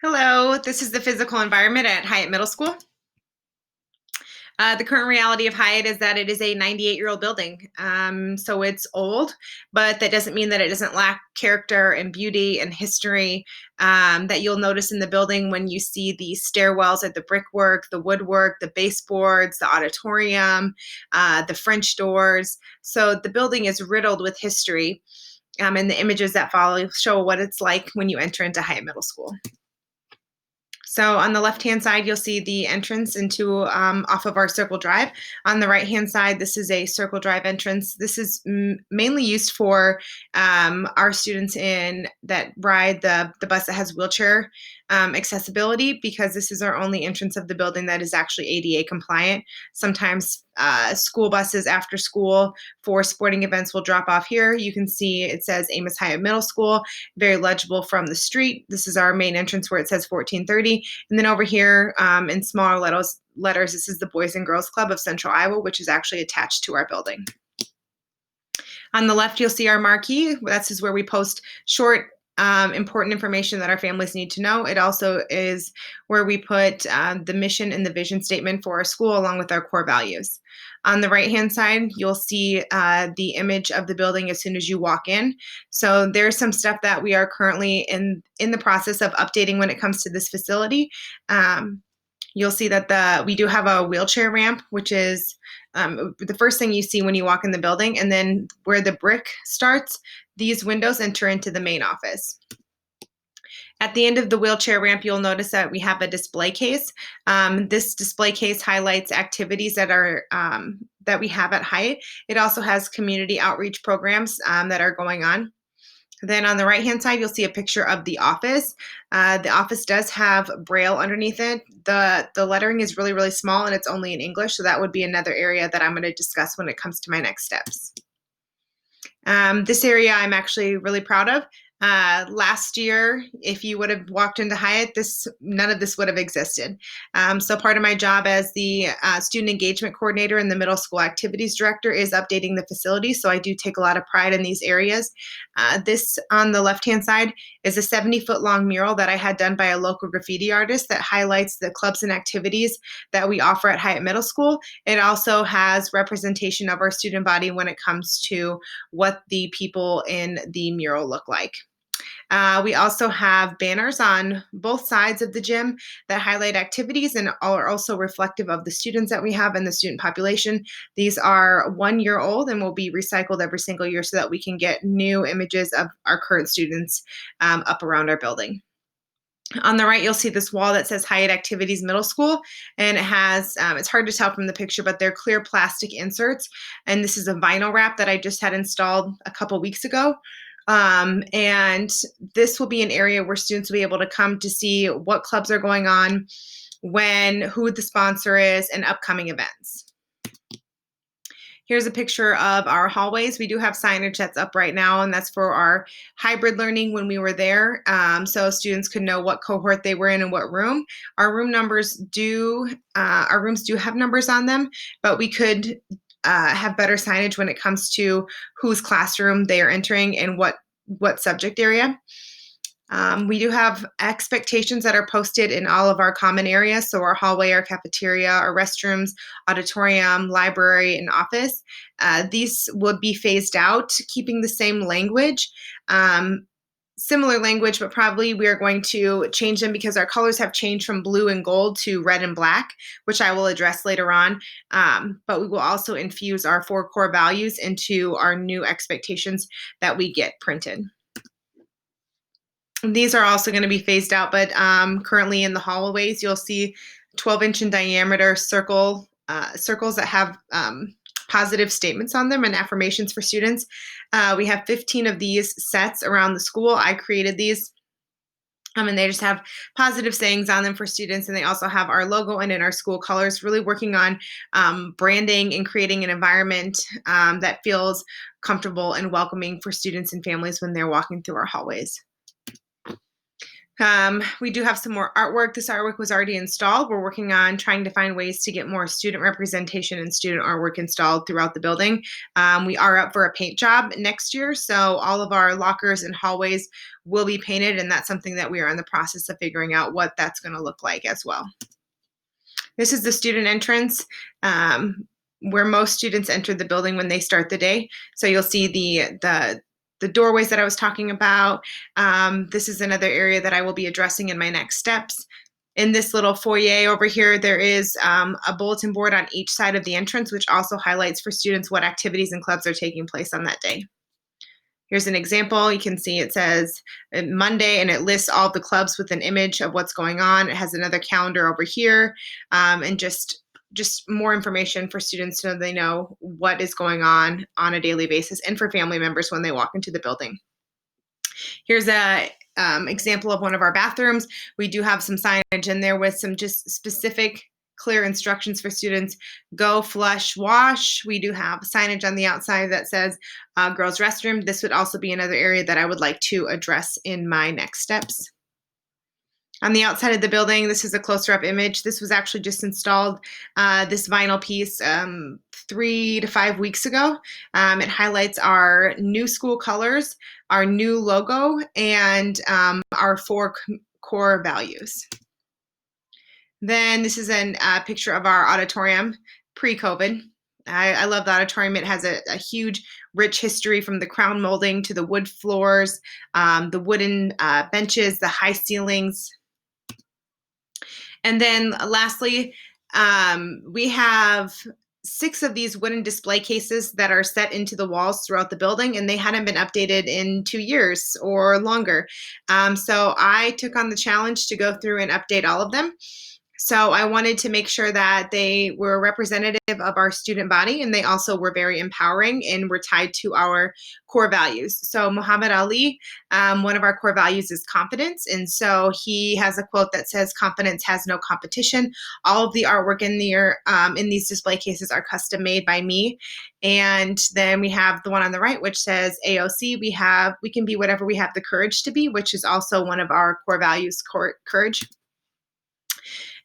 Hello, this is the physical environment at Hyatt Middle School. The current reality of Hyatt is that it is a 98-year-old building. So it's old, but that doesn't mean that it doesn't lack character and beauty and history that you'll notice in the building when you see the stairwells at the brickwork, the woodwork, the baseboards, the auditorium, the French doors. So the building is riddled with history, and the images that follow show what it's like when you enter into Hyatt Middle School. So on the left-hand side, you'll see the entrance into off of our Circle Drive. On the right-hand side, this is a Circle Drive entrance. This is mainly used for our students in that ride the bus that has wheelchair accessibility, because this is our only entrance of the building that is actually ADA compliant. Sometimes school buses after school for sporting events will drop off here. You can see it says Amos Hyatt Middle School, very legible from the street. This is our main entrance where it says 1430. And then over here in smaller letters, this is the Boys and Girls Club of Central Iowa, which is actually attached to our building. On the left, you'll see our marquee. This is where we post short, important information that our families need to know. It also is where we put the mission and the vision statement for our school, along with our core values. On the right-hand side, you'll see the image of the building as soon as you walk in. So there's some stuff that we are currently in the process of updating when it comes to this facility. You'll see that we do have a wheelchair ramp, which is the first thing you see when you walk in the building. And then where the brick starts, these windows enter into the main office. At the end of the wheelchair ramp, you'll notice that we have a display case. This display case highlights activities that we have at Hyatt. It also has community outreach programs that are going on. Then on the right-hand side, you'll see a picture of the office. The office does have Braille underneath it. The lettering is really, really small, and it's only in English, so that would be another area that I'm going to discuss when it comes to my next steps. This area I'm actually really proud of. Last year, if you would have walked into Hyatt, none of this would have existed. So part of my job as the student engagement coordinator and the middle school activities director is updating the facility. So I do take a lot of pride in these areas. This on the left-hand side is a 70-foot long mural that I had done by a local graffiti artist that highlights the clubs and activities that we offer at Hyatt Middle School. It also has representation of our student body when it comes to what the people in the mural look like. We also have banners on both sides of the gym that highlight activities and are also reflective of the students that we have and the student population. These are 1 year old and will be recycled every single year so that we can get new images of our current students up around our building. On the right, you'll see this wall that says Hyatt Activities Middle School, and it has, it's hard to tell from the picture, but they're clear plastic inserts, and this is a vinyl wrap that I just had installed a couple weeks ago. And this will be an area where students will be able to come to see what clubs are going on, who the sponsor is, and upcoming events. Here's a picture of our hallways. We do have signage that's up right now, and that's for our hybrid learning when we were there, so students could know what cohort they were in and what room. Our rooms do have numbers on them, but we could have better signage when it comes to whose classroom they are entering and what subject area. We do have expectations that are posted in all of our common areas, so our hallway, our cafeteria, our restrooms, auditorium, library, and office. These would be phased out, keeping the same language. Similar language, but probably we are going to change them because our colors have changed from blue and gold to red and black, which I will address later on. But we will also infuse our 4 core values into our new expectations that we get printed. These are also going to be phased out, but currently in the hallways, you'll see 12-inch in diameter circles that have positive statements on them and affirmations for students. We have 15 of these sets around the school. I created these. And they just have positive sayings on them for students. And they also have our logo and in our school colors, really working on branding and creating an environment that feels comfortable and welcoming for students and families when they're walking through our hallways. We do have some more artwork. This artwork was already installed. We're working on trying to find ways to get more student representation and student artwork installed throughout the building. We are up for a paint job next year, so all of our lockers and hallways will be painted, and that's something that we are in the process of figuring out what that's going to look like as well. This is the student entrance. Where most students enter the building when they start the day. So you'll see the doorways that I was talking about. This is another area that I will be addressing in my next steps. In this little foyer over here, there is a bulletin board on each side of the entrance, which also highlights for students what activities and clubs are taking place on that day. Here's an example. You can see it says Monday, and it lists all the clubs with an image of what's going on. It has another calendar over here, and just more information for students so they know what is going on a daily basis, and for family members when they walk into the building. Here's a example of one of our bathrooms. We do have some signage in there with some just specific clear instructions for students. Go, flush, wash. We do have signage on the outside that says girls restroom. This would also be another area that I would like to address in my next steps. On the outside of the building, this is a closer up image. This was actually just installed, this vinyl piece 3 to 5 weeks ago. It highlights our new school colors, our new logo, and our 4 core values. Then this is a picture of our auditorium pre-COVID. I love the auditorium. It has a huge, rich history from the crown molding to the wood floors, the wooden benches, the high ceilings. And then lastly, we have 6 of these wooden display cases that are set into the walls throughout the building, and they hadn't been updated in 2 years or longer. So I took on the challenge to go through and update all of them. So I wanted to make sure that they were representative of our student body, and they also were very empowering and were tied to our core values. So Muhammad Ali, one of our core values is confidence. And so he has a quote that says, "Confidence has no competition." All of the artwork in these display cases are custom made by me. And then we have the one on the right, which says AOC, we can be whatever we have the courage to be, which is also one of our core values, courage.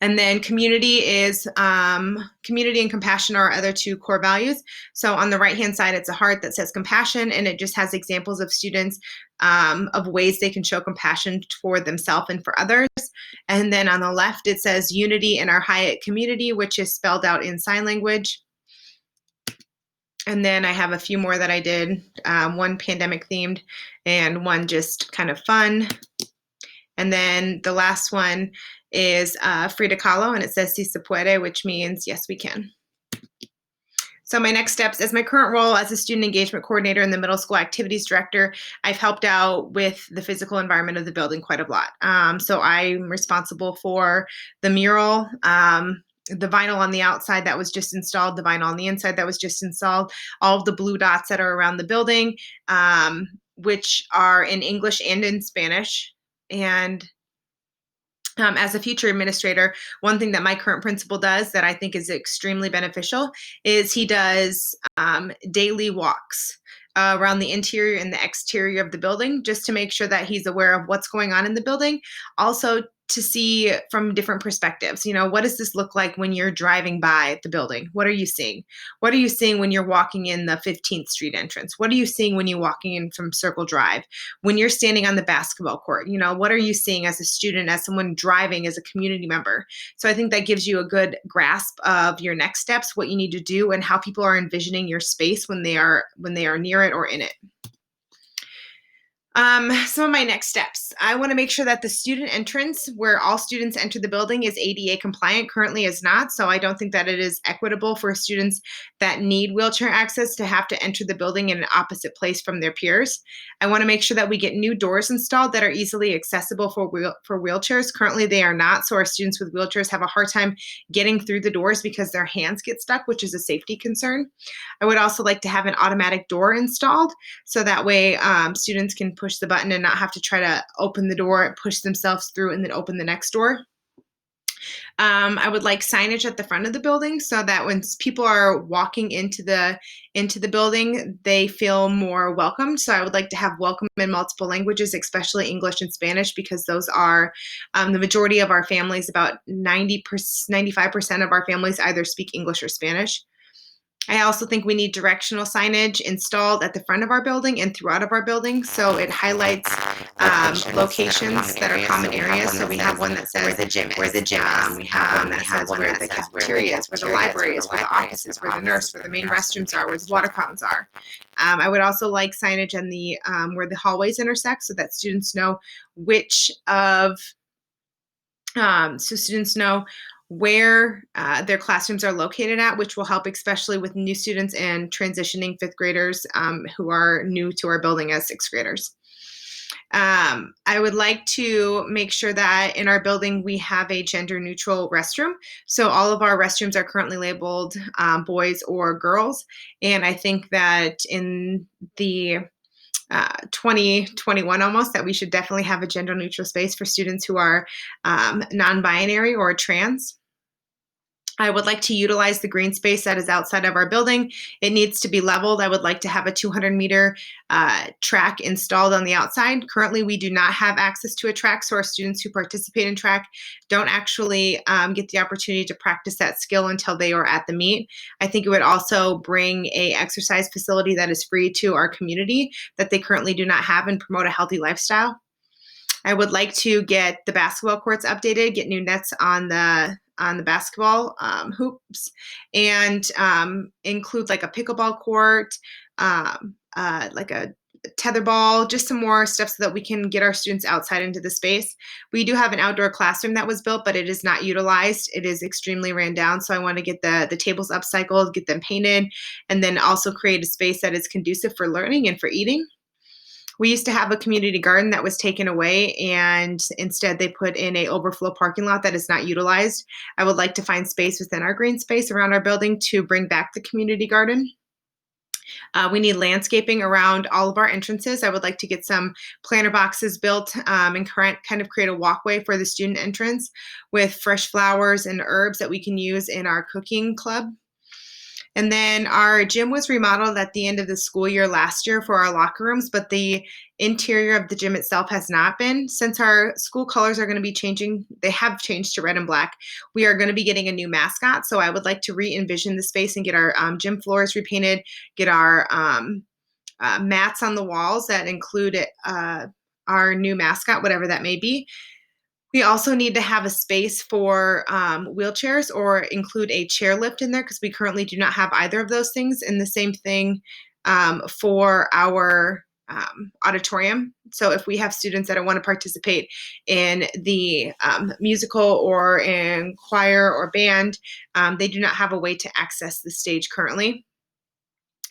And then community and compassion are our other 2 core values. So on the right-hand side, it's a heart that says compassion, and it just has examples of students of ways they can show compassion for themselves and for others. And then on the left, it says unity in our Hyatt community, which is spelled out in sign language. And then I have a few more that I did, one pandemic themed and one just kind of fun. And then the last one is Frida Kahlo, and it says Si se puede, which means yes, we can. So my next steps, as my current role as a student engagement coordinator and the middle school activities director, I've helped out with the physical environment of the building quite a lot. So I'm responsible for the mural, the vinyl on the outside that was just installed, the vinyl on the inside that was just installed, all of the blue dots that are around the building, which are in English and in Spanish. And as a future administrator, one thing that my current principal does that I think is extremely beneficial is he does daily walks around the interior and the exterior of the building, just to make sure that he's aware of what's going on in the building. Also, to see from different perspectives, what does this look like when you're driving by the building? What are you seeing? What are you seeing when you're walking in the 15th Street entrance? What are you seeing when you're walking in from Circle Drive? When you're standing on the basketball court, what are you seeing as a student, as someone driving, as a community member? So I think that gives you a good grasp of your next steps, what you need to do, and how people are envisioning your space when they are near it or in it. Some of my next steps. I want to make sure that the student entrance where all students enter the building is ADA compliant. Currently is not, so I don't think that it is equitable for students that need wheelchair access to have to enter the building in an opposite place from their peers. I want to make sure that we get new doors installed that are easily accessible for wheelchairs. Currently they are not, so our students with wheelchairs have a hard time getting through the doors because their hands get stuck, which is a safety concern. I would also like to have an automatic door installed, so that way students can push the button and not have to try to open the door, push themselves through, and then open the next door. I would like signage at the front of the building so that when people are walking into the building, they feel more welcomed. So I would like to have welcome in multiple languages, especially English and Spanish, because those are the majority of our families. About 95% of our families either speak English or Spanish. I also think we need directional signage installed at the front of our building and throughout of our building, so it highlights locations that are common areas. So we have one that says where the gym is. We have one that says where the cafeteria is, where the library is, where the offices, where the nurse, where the main restrooms are, where the water fountains are. I would also like signage on the where the hallways intersect, so that students know which of so students know where their classrooms are located at, which will help especially with new students and transitioning fifth graders who are new to our building as sixth graders. I would like to make sure that in our building we have a gender neutral restroom. So all of our restrooms are currently labeled boys or girls. And I think that in the 2021 almost, that we should definitely have a gender neutral space for students who are non-binary or trans. I would like to utilize the green space that is outside of our building. It needs to be leveled. I would like to have a 200-meter track installed on the outside. Currently, we do not have access to a track, so our students who participate in track don't actually get the opportunity to practice that skill until they are at the meet. I think it would also bring a exercise facility that is free to our community that they currently do not have and promote a healthy lifestyle. I would like to get the basketball courts updated, get new nets on the basketball hoops, and include like a pickleball court, like a tetherball, just some more stuff so that we can get our students outside into the space. We do have an outdoor classroom that was built, but it is not utilized. It is extremely ran down. So I want to get the tables upcycled, get them painted, and then also create a space that is conducive for learning and for eating. We used to have a community garden that was taken away, and instead they put in a overflow parking lot that is not utilized. I would like to find space within our green space around our building to bring back the community garden. We need landscaping around all of our entrances. I would like to get some planter boxes built and kind of create a walkway for the student entrance with fresh flowers and herbs that we can use in our cooking club. And then our gym was remodeled at the end of the school year last year for our locker rooms, but the interior of the gym itself has not been. Since our school colors are going to be changing, they have changed to red and black. We are going to be getting a new mascot. So I would like to re-envision the space and get our gym floors repainted, get our mats on the walls that include our new mascot, whatever that may be. We also need to have a space for wheelchairs or include a chairlift in there because we currently do not have either of those things. And the same thing for our auditorium. So if we have students that want to participate in the musical or in choir or band, they do not have a way to access the stage currently.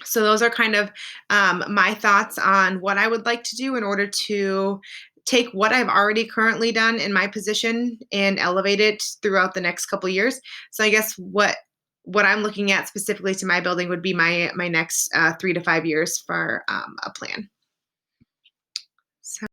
So those are kind of my thoughts on what I would like to do in order to take what I've already currently done in my position and elevate it throughout the next couple years. So I guess what I'm looking at specifically to my building would be my next 3 to 5 years for a plan. So